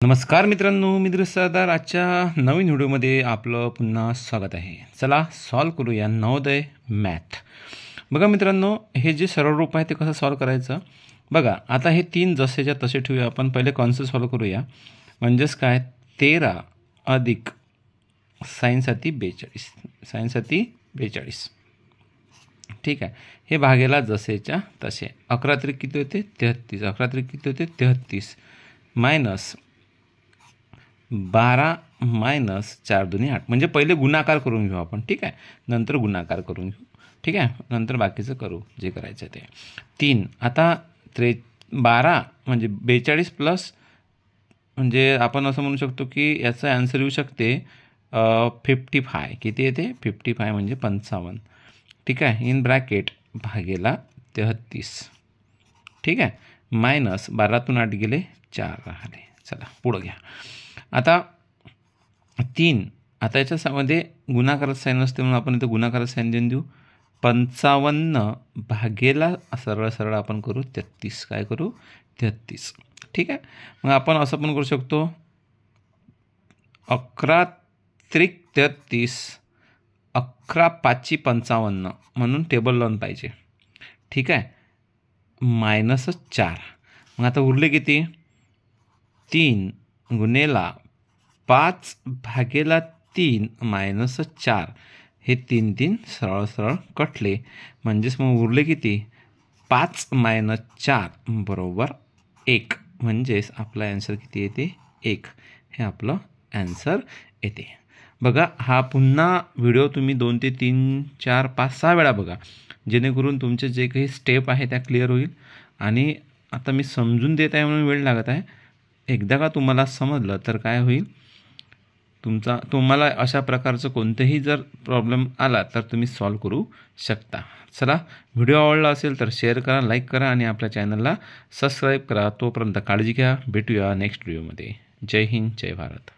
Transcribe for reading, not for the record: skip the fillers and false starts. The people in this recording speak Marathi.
नमस्कार मित्रांनो, मी सरदार. आजच्या नवीन व्हिडिओमध्ये आपलं पुन्हा स्वागत आहे. चला सॉल्व करूया नवोदय मॅथ. बघा मित्रांनो, हे जे सरळ रूप आहे ते कसं सॉल्व करायचं बघा. आता हे 3 जसेच्या तसे ठेवूया. आपण पहिले कॉन्सेप्ट सॉल्व करूया. म्हणजेच काय, 13 अधिक साईनसाठी 42, साईनसाठी 42. ठीक आहे. हे भागेला जसेच्या तसे. 11 त्रिक किती होते? 33. 11 त्रिक किती होते? 33 मायनस 12 मायनस 4 दुनी 8. म्हणजे पहिले गुणाकार करून घेऊ आपण. ठीक आहे. नंतर गुणाकार करून घेऊ. ठीक आहे. नंतर बाकीचं करू जे करायचं ते. 3 आता 12 म्हणजे 42 प्लस, म्हणजे आपण असं म्हणू शकतो की याचा आन्सर येऊ शकते 55. किती येते? 55 म्हणजे 55. ठीक आहे. इन ब्रॅकेट भागेला 33. ठीक आहे. मायनस 12तून 8 गेले 4 राहिले. चला पुढं घ्या. आता 3 आता याच्यामध्ये गुणाकाराचं साईन असते म्हणून आपण इथं गुणाकाराचं साईन देऊन देऊ. 55 भागेला सरळ सरळ आपण करू 33. काय करू? 33. ठीक आहे. मग आपण असं पण करू शकतो 11 त्रिक 33, 11 पाची 55 म्हणून टेबल लावून पाहिजे. ठीक आहे. मायनस 4. मग आता उरले किती? 3 गुणेला 5 भागेला 3 मायनस 4. हे 3 3 सरळ सरळ कटले. म्हणजेच मग उरले किती? 5 मायनस 4 बरोबर 1. म्हणजेच आपला ॲन्सर किती येते? 1. हे आपलं ॲन्सर येते. बघा, हा पुन्हा व्हिडिओ तुम्ही 2 ते 3 4 5 6 वेळा बघा, जेणेकरून तुमचे जे काही स्टेप आहे त्या क्लिअर होईल. आणि आता मी समजून देत आहे म्हणून वेळ लागत आहे. एकदा का तुम्हाला समजलं तर काय होईल, तुम्हाला अशा प्रकारचं कोणतेही जर प्रॉब्लेम आला तर तुम्ही सॉल्व करू शकता. चला, व्हिडिओ आवडला असेल तर शेअर करा, लाईक करा आणि आपल्या चॅनलला सबस्क्राईब करा. तोपर्यंत काळजी घ्या. भेटूया नेक्स्ट व्हिडिओमध्ये. जय हिंद, जय भारत.